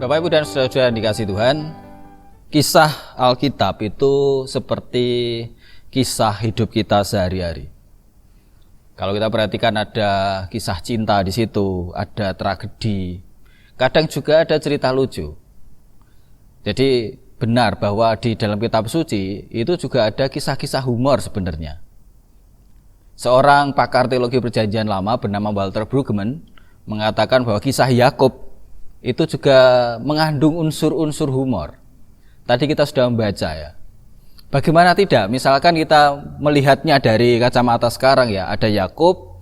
Bapak Ibu dan saudara-saudara yang dikasihi Tuhan, kisah Alkitab itu seperti kisah hidup kita sehari-hari. Kalau kita perhatikan ada kisah cinta di situ, ada tragedi, kadang juga ada cerita lucu. Jadi benar bahwa di dalam kitab suci itu juga ada kisah-kisah humor sebenarnya. Seorang pakar teologi perjanjian lama bernama Walter Brueggemann mengatakan bahwa kisah Yakub itu juga mengandung unsur-unsur humor. Tadi kita sudah membaca ya. Bagaimana tidak? Misalkan kita melihatnya dari kacamata sekarang ya, ada Yakub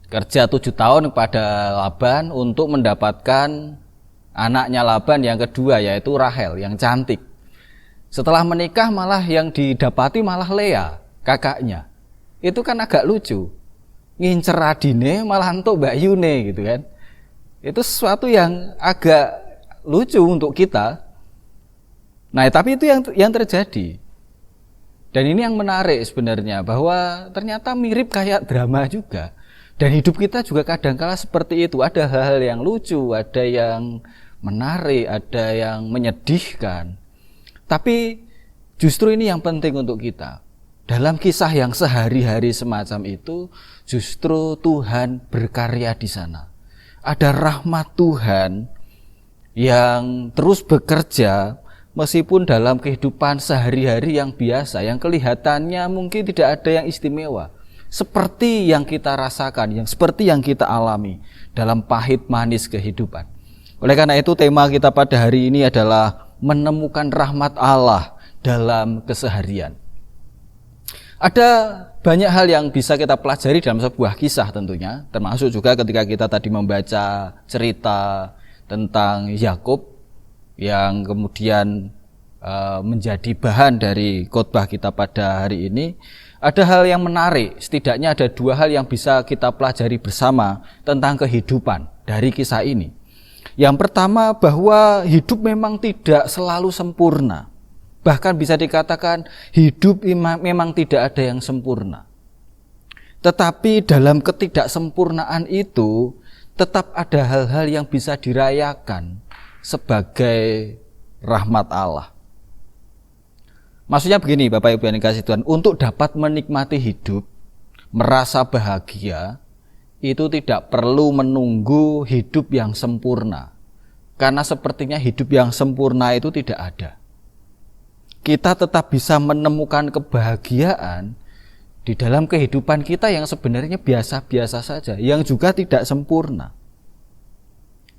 kerja 7 tahun kepada Laban untuk mendapatkan anaknya Laban yang kedua, yaitu Rahel yang cantik. Setelah menikah malah yang didapati malah Lea, kakaknya. Itu kan agak lucu. Ngincer adine malah entuk Mbak Yune gitu kan. Itu sesuatu yang agak lucu untuk kita. Nah, tapi itu yang terjadi. Dan ini yang menarik sebenarnya, bahwa ternyata mirip kayak drama juga. Dan hidup kita juga kadang-kala seperti itu. Ada hal-hal yang lucu, ada yang menarik, ada yang menyedihkan. Tapi justru ini yang penting untuk kita. Dalam kisah yang sehari-hari semacam itu, justru Tuhan berkarya di sana. Ada rahmat Tuhan yang terus bekerja meskipun dalam kehidupan sehari-hari yang biasa, yang kelihatannya mungkin tidak ada yang istimewa. Seperti yang kita rasakan, yang seperti yang kita alami dalam pahit manis kehidupan. Oleh karena itu tema kita pada hari ini adalah menemukan rahmat Allah dalam keseharian. Ada banyak hal yang bisa kita pelajari dalam sebuah kisah tentunya, termasuk juga ketika kita tadi membaca cerita tentang Yakub yang kemudian menjadi bahan dari khotbah kita pada hari ini. Ada hal yang menarik, setidaknya ada 2 hal yang bisa kita pelajari bersama tentang kehidupan dari kisah ini. Yang pertama, bahwa hidup memang tidak selalu sempurna. Bahkan bisa dikatakan hidup memang tidak ada yang sempurna. Tetapi dalam ketidaksempurnaan itu tetap ada hal-hal yang bisa dirayakan sebagai rahmat Allah. Maksudnya begini Bapak Ibu yang dikasihi Tuhan, untuk dapat menikmati hidup, merasa bahagia, itu tidak perlu menunggu hidup yang sempurna. Karena sepertinya hidup yang sempurna itu tidak ada. Kita tetap bisa menemukan kebahagiaan di dalam kehidupan kita yang sebenarnya biasa-biasa saja, yang juga tidak sempurna.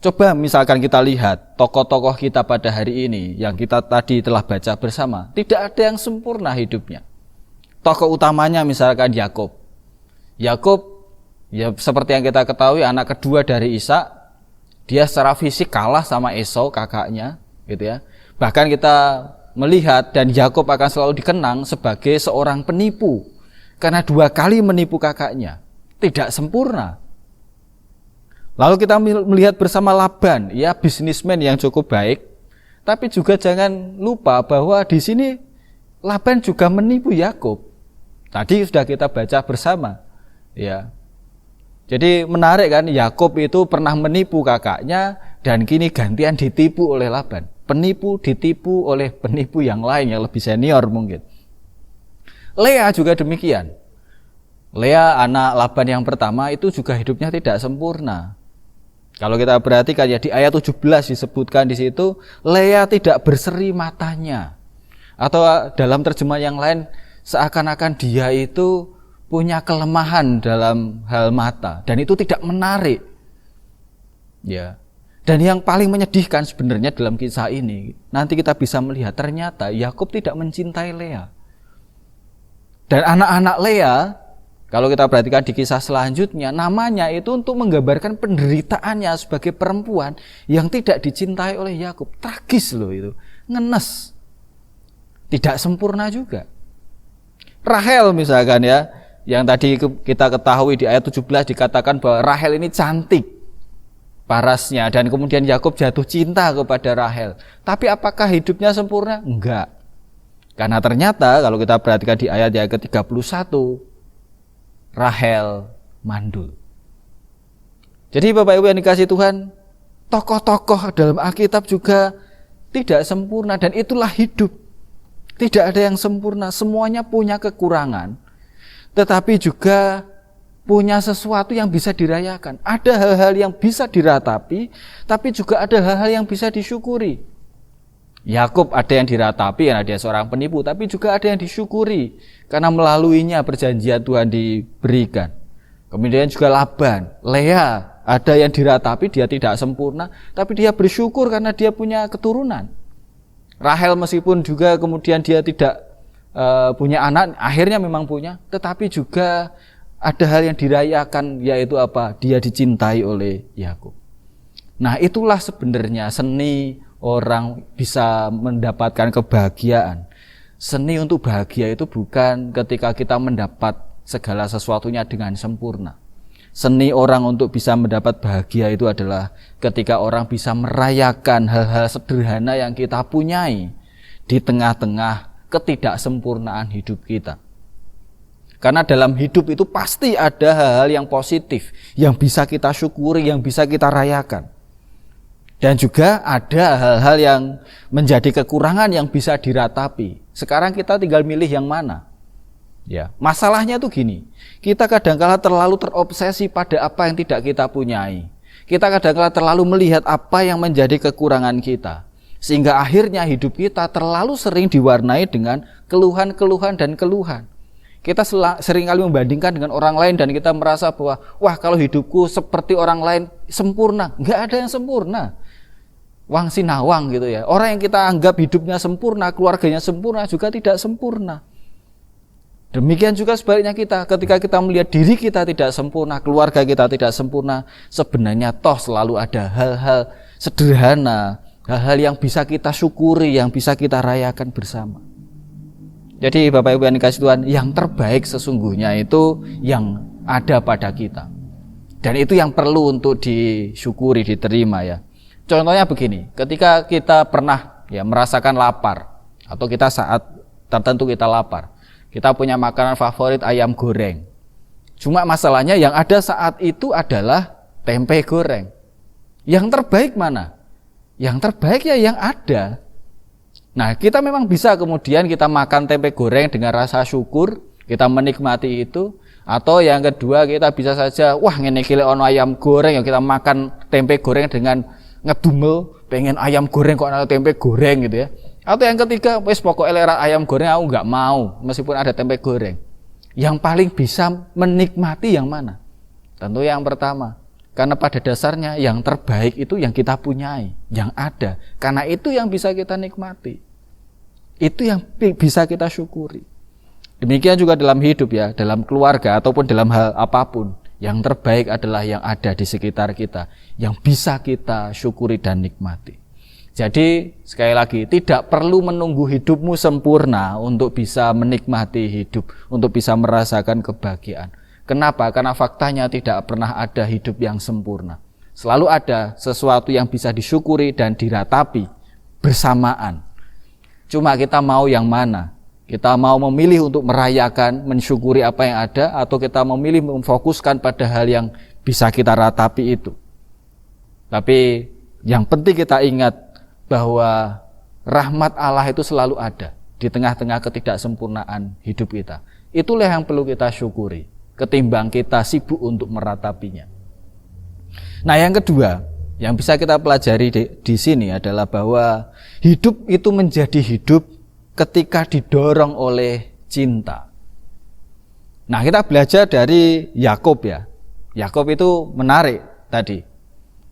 Coba misalkan kita lihat tokoh-tokoh kita pada hari ini yang kita tadi telah baca bersama, tidak ada yang sempurna hidupnya. Tokoh utamanya misalkan Yakub. Yakub ya seperti yang kita ketahui anak kedua dari Ishak, dia secara fisik kalah sama Esau kakaknya, gitu ya. Bahkan kita melihat dan Yakub akan selalu dikenang sebagai seorang penipu karena 2 kali menipu kakaknya, tidak sempurna. Lalu kita melihat bersama Laban, ya bisnismen yang cukup baik, tapi juga jangan lupa bahwa di sini Laban juga menipu Yakub. Tadi sudah kita baca bersama, ya. Jadi menarik kan, Yakub itu pernah menipu kakaknya dan kini gantian ditipu oleh Laban. Penipu ditipu oleh penipu yang lain yang lebih senior mungkin. Lea juga demikian. Lea anak Laban yang pertama itu juga hidupnya tidak sempurna. Kalau kita perhatikan ya di ayat 17 disebutkan di situ, Lea tidak berseri matanya. Atau dalam terjemahan yang lain seakan-akan dia itu punya kelemahan dalam hal mata dan itu tidak menarik. Ya. Dan yang paling menyedihkan sebenarnya dalam kisah ini, nanti kita bisa melihat ternyata Yakub tidak mencintai Lea. Dan anak-anak Lea, kalau kita perhatikan di kisah selanjutnya, namanya itu untuk menggambarkan penderitaannya sebagai perempuan yang tidak dicintai oleh Yakub. Tragis loh itu, ngenes. Tidak sempurna juga. Rahel misalkan ya, yang tadi kita ketahui di ayat 17 dikatakan bahwa Rahel ini cantik parasnya dan kemudian Yakub jatuh cinta kepada Rahel. Tapi apakah hidupnya sempurna? Enggak. Karena ternyata kalau kita perhatikan di ayat yang ke-31, Rahel mandul. Jadi Bapak Ibu yang dikasihi Tuhan, tokoh-tokoh dalam Alkitab juga tidak sempurna, dan itulah hidup. Tidak ada yang sempurna, semuanya punya kekurangan, tetapi juga punya sesuatu yang bisa dirayakan. Ada hal-hal yang bisa diratapi, tapi juga ada hal-hal yang bisa disyukuri. Yakub ada yang diratapi karena dia seorang penipu, tapi juga ada yang disyukuri karena melaluinya perjanjian Tuhan diberikan. Kemudian juga Laban, Lea, ada yang diratapi, dia tidak sempurna, tapi dia bersyukur karena dia punya keturunan. Rahel meskipun juga kemudian dia tidak punya anak, akhirnya memang punya, tetapi juga ada hal yang dirayakan, yaitu apa? Dia dicintai oleh Yakub. Nah, itulah sebenarnya seni orang bisa mendapatkan kebahagiaan. Seni untuk bahagia itu bukan ketika kita mendapat segala sesuatunya dengan sempurna. Seni orang untuk bisa mendapat bahagia itu adalah ketika orang bisa merayakan hal-hal sederhana yang kita punyai di tengah-tengah ketidaksempurnaan hidup kita. Karena dalam hidup itu pasti ada hal-hal yang positif, yang bisa kita syukuri, yang bisa kita rayakan. Dan juga ada hal-hal yang menjadi kekurangan yang bisa diratapi. Sekarang kita tinggal milih yang mana. Ya, masalahnya tuh gini, kita kadang-kala terlalu terobsesi pada apa yang tidak kita punyai. Kita kadang-kala terlalu melihat apa yang menjadi kekurangan kita, sehingga akhirnya hidup kita terlalu sering diwarnai dengan keluhan-keluhan dan keluhan. Kita sering kali membandingkan dengan orang lain dan kita merasa bahwa wah, kalau hidupku seperti orang lain sempurna. Nggak ada yang sempurna. Wang sinawang gitu ya. Orang yang kita anggap hidupnya sempurna, keluarganya sempurna juga tidak sempurna. Demikian juga sebaliknya kita, ketika kita melihat diri kita tidak sempurna, keluarga kita tidak sempurna, sebenarnya toh selalu ada hal-hal sederhana, hal-hal yang bisa kita syukuri, yang bisa kita rayakan bersama. Jadi Bapak Ibu yang dikasihi Tuhan, yang terbaik sesungguhnya itu yang ada pada kita. Dan itu yang perlu untuk disyukuri, diterima ya. Contohnya begini, ketika kita pernah ya merasakan lapar, atau kita saat tertentu kita lapar, kita punya makanan favorit ayam goreng. Cuma masalahnya yang ada saat itu adalah tempe goreng. Yang terbaik mana? Yang terbaik ya yang ada. Nah, kita memang bisa kemudian kita makan tempe goreng dengan rasa syukur, kita menikmati itu. Atau yang kedua, kita bisa saja, wah ngene iki lek ono ayam goreng, ya kita makan tempe goreng dengan ngedumel, pengen ayam goreng kok ada tempe goreng gitu ya. Atau yang ketiga, wis pokoknya lera ayam goreng aku nggak mau, meskipun ada tempe goreng. Yang paling bisa menikmati yang mana? Tentu yang pertama. Karena pada dasarnya yang terbaik itu yang kita punyai, yang ada. Karena itu yang bisa kita nikmati. Itu yang bisa kita syukuri. Demikian juga dalam hidup ya, dalam keluarga ataupun dalam hal apapun. Yang terbaik adalah yang ada di sekitar kita, yang bisa kita syukuri dan nikmati. Jadi sekali lagi, tidak perlu menunggu hidupmu sempurna untuk bisa menikmati hidup, untuk bisa merasakan kebahagiaan. Kenapa? Karena faktanya tidak pernah ada hidup yang sempurna. Selalu ada sesuatu yang bisa disyukuri dan diratapi bersamaan. Cuma kita mau yang mana? Kita mau memilih untuk merayakan, mensyukuri apa yang ada, atau kita memilih memfokuskan pada hal yang bisa kita ratapi itu. Tapi yang penting kita ingat bahwa rahmat Allah itu selalu ada di tengah-tengah ketidaksempurnaan hidup kita. Itulah yang perlu kita syukuri, ketimbang kita sibuk untuk meratapinya. Nah, yang kedua yang bisa kita pelajari di sini adalah bahwa hidup itu menjadi hidup ketika didorong oleh cinta. Nah, kita belajar dari Yakub ya. Yakub itu menarik tadi.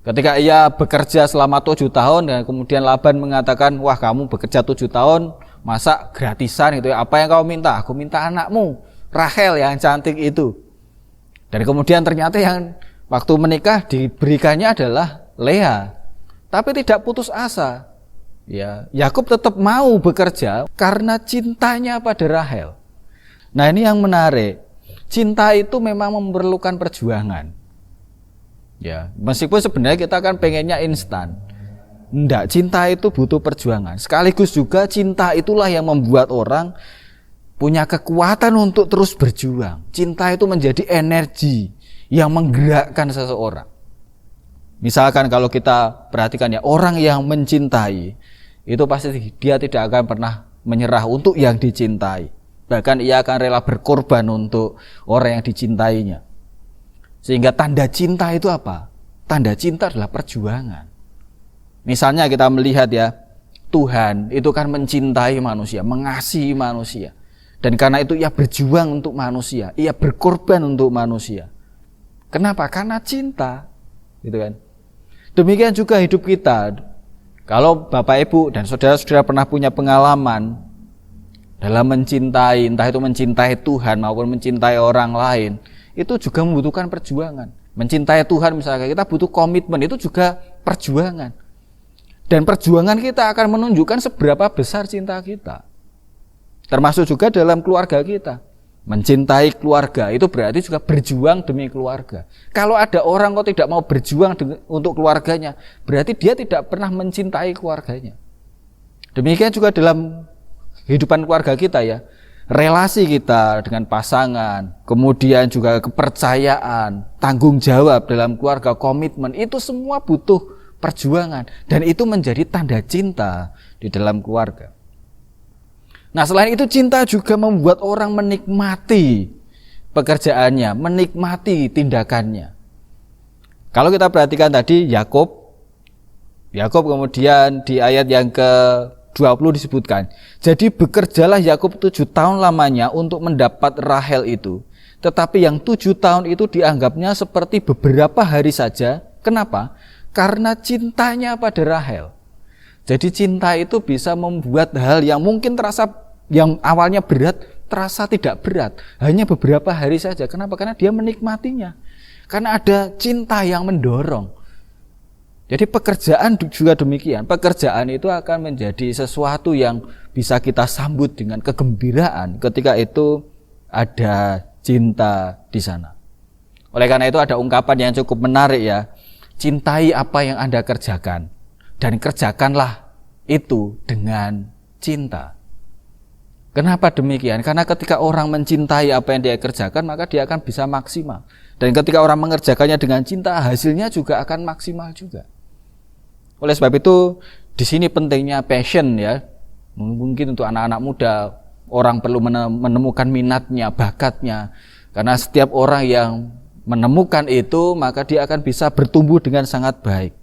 Ketika ia bekerja selama 7 tahun dan kemudian Laban mengatakan, wah kamu bekerja 7 tahun masa gratisan gitu ya. Apa yang kau minta? Aku minta anakmu, Rahel yang cantik itu. Dan kemudian ternyata yang waktu menikah diberikannya adalah Lea. Tapi tidak putus asa. Ya, Yakub tetap mau bekerja karena cintanya pada Rahel. Nah, ini yang menarik. Cinta itu memang memerlukan perjuangan. Ya, meskipun sebenarnya kita kan pengennya instan. Enggak, cinta itu butuh perjuangan. Sekaligus juga cinta itulah yang membuat orang punya kekuatan untuk terus berjuang. Cinta itu menjadi energi yang menggerakkan seseorang. Misalkan kalau kita perhatikan ya, orang yang mencintai itu pasti dia tidak akan pernah menyerah untuk yang dicintai. Bahkan ia akan rela berkorban untuk orang yang dicintainya. Sehingga tanda cinta itu apa? Tanda cinta adalah perjuangan. Misalnya kita melihat ya, Tuhan itu kan mencintai manusia, mengasihi manusia. Dan karena itu ia berjuang untuk manusia, ia berkorban untuk manusia. Kenapa? Karena cinta, gitu kan. Demikian juga hidup kita. Kalau Bapak Ibu dan saudara-saudara pernah punya pengalaman dalam mencintai, entah itu mencintai Tuhan maupun mencintai orang lain, itu juga membutuhkan perjuangan. Mencintai Tuhan misalnya, kita butuh komitmen, itu juga perjuangan. Dan perjuangan kita akan menunjukkan seberapa besar cinta kita. Termasuk juga dalam keluarga kita. Mencintai keluarga itu berarti juga berjuang demi keluarga. Kalau ada orang kok tidak mau berjuang untuk keluarganya, berarti dia tidak pernah mencintai keluarganya. Demikian juga dalam kehidupan keluarga kita ya. Relasi kita dengan pasangan, kemudian juga kepercayaan, tanggung jawab dalam keluarga, komitmen, itu semua butuh perjuangan. Dan itu menjadi tanda cinta di dalam keluarga. Nah, selain itu cinta juga membuat orang menikmati pekerjaannya, menikmati tindakannya. Kalau kita perhatikan tadi Yakub kemudian di ayat yang ke-20 disebutkan, jadi bekerjalah Yakub 7 tahun lamanya untuk mendapat Rahel itu. Tetapi yang 7 tahun itu dianggapnya seperti beberapa hari saja. Kenapa? Karena cintanya pada Rahel. Jadi cinta itu bisa membuat hal yang mungkin yang awalnya berat, terasa tidak berat. Hanya beberapa hari saja. Kenapa? Karena dia menikmatinya. Karena ada cinta yang mendorong. Jadi pekerjaan juga demikian. Pekerjaan itu akan menjadi sesuatu yang bisa kita sambut dengan kegembiraan ketika itu ada cinta di sana. Oleh karena itu ada ungkapan yang cukup menarik ya. Cintai apa yang Anda kerjakan. Dan kerjakanlah itu dengan cinta. Kenapa demikian? Karena ketika orang mencintai apa yang dia kerjakan, maka dia akan bisa maksimal. Dan ketika orang mengerjakannya dengan cinta, hasilnya juga akan maksimal juga. Oleh sebab itu, di sini pentingnya passion ya. Mungkin untuk anak-anak muda, orang perlu menemukan minatnya, bakatnya. Karena setiap orang yang menemukan itu, maka dia akan bisa bertumbuh dengan sangat baik.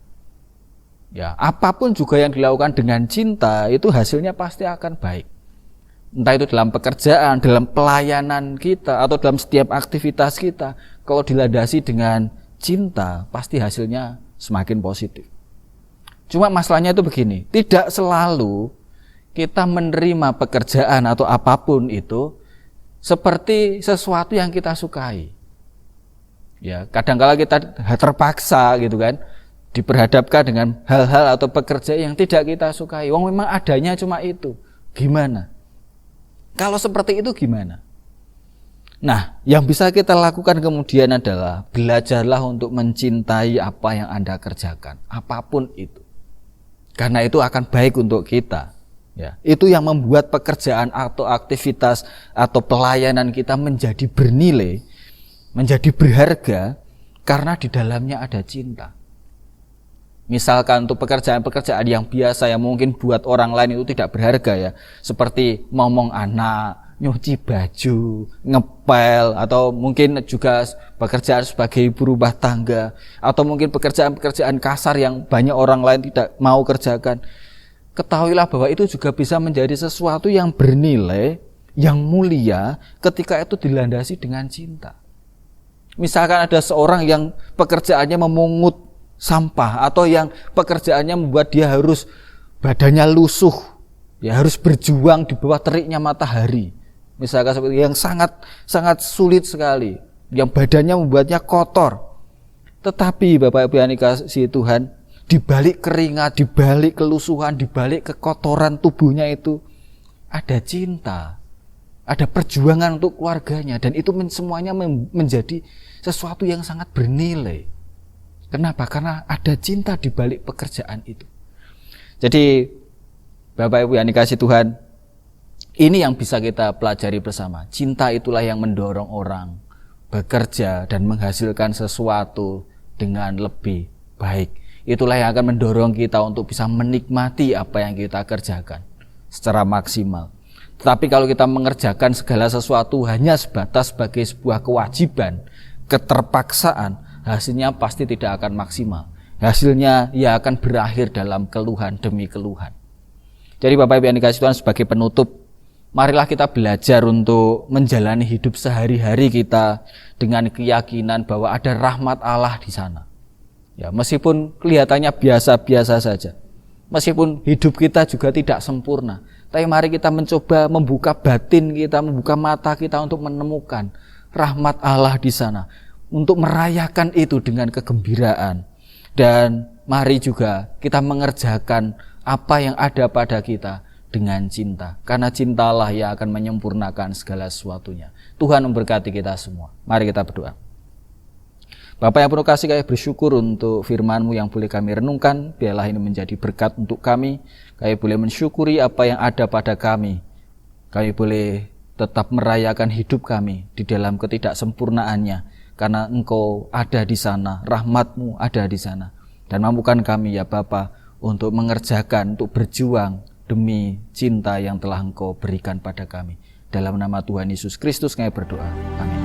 Ya, apapun juga yang dilakukan dengan cinta itu hasilnya pasti akan baik. Entah itu dalam pekerjaan, dalam pelayanan kita, atau dalam setiap aktivitas kita. Kalau dilandasi dengan cinta, pasti hasilnya semakin positif. Cuma masalahnya itu begini, tidak selalu kita menerima pekerjaan atau apapun itu seperti sesuatu yang kita sukai. Ya, kadang-kala kita terpaksa gitu kan, diperhadapkan dengan hal-hal atau pekerjaan yang tidak kita sukai. Wong memang adanya cuma itu. Gimana? Kalau seperti itu gimana? Nah, yang bisa kita lakukan kemudian adalah belajarlah untuk mencintai apa yang Anda kerjakan, apapun itu. Karena itu akan baik untuk kita. Ya, itu yang membuat pekerjaan atau aktivitas atau pelayanan kita menjadi bernilai, menjadi berharga karena di dalamnya ada cinta. Misalkan untuk pekerjaan-pekerjaan yang biasa yang mungkin buat orang lain itu tidak berharga ya, seperti ngomong anak, nyuci baju, ngepel, atau mungkin juga pekerjaan sebagai ibu rumah tangga, atau mungkin pekerjaan-pekerjaan kasar yang banyak orang lain tidak mau kerjakan. Ketahuilah bahwa itu juga bisa menjadi sesuatu yang bernilai, yang mulia ketika itu dilandasi dengan cinta. Misalkan ada seorang yang pekerjaannya memungut sampah, atau yang pekerjaannya membuat dia harus badannya lusuh, ya harus berjuang di bawah teriknya matahari. Misalkan seperti yang sangat sulit sekali, yang badannya membuatnya kotor. Tetapi Bapak Ibu yang dikasihi Tuhan, di balik keringat, di balik kelusuhan, di balik kekotoran tubuhnya itu ada cinta, ada perjuangan untuk keluarganya, dan itu semuanya menjadi sesuatu yang sangat bernilai. Kenapa? Karena ada cinta di balik pekerjaan itu. Jadi Bapak Ibu yang dikasihi Tuhan, ini yang bisa kita pelajari bersama. Cinta itulah yang mendorong orang bekerja dan menghasilkan sesuatu dengan lebih baik. Itulah yang akan mendorong kita untuk bisa menikmati apa yang kita kerjakan secara maksimal. Tetapi kalau kita mengerjakan segala sesuatu hanya sebatas sebagai sebuah kewajiban, keterpaksaan, hasilnya pasti tidak akan maksimal. Hasilnya ya akan berakhir dalam keluhan demi keluhan. Jadi Bapak Ibu yang dikasihi Tuhan, sebagai penutup, marilah kita belajar untuk menjalani hidup sehari-hari kita dengan keyakinan bahwa ada rahmat Allah di sana. Ya, meskipun kelihatannya biasa-biasa saja, meskipun hidup kita juga tidak sempurna, tapi mari kita mencoba membuka batin kita, membuka mata kita untuk menemukan rahmat Allah di sana, untuk merayakan itu dengan kegembiraan. Dan mari juga kita mengerjakan apa yang ada pada kita dengan cinta, karena cintalah yang akan menyempurnakan segala sesuatunya. Tuhan memberkati kita semua. Mari kita berdoa. Bapa yang penuh kasih, kami bersyukur untuk firman-Mu yang boleh kami renungkan. Biarlah ini menjadi berkat untuk kami. Kami boleh mensyukuri apa yang ada pada kami. Kami boleh tetap merayakan hidup kami di dalam ketidaksempurnaannya, karena Engkau ada di sana, rahmat-Mu ada di sana. Dan mampukan kami ya Bapa untuk mengerjakan, untuk berjuang demi cinta yang telah Engkau berikan pada kami. Dalam nama Tuhan Yesus Kristus kami berdoa. Amin.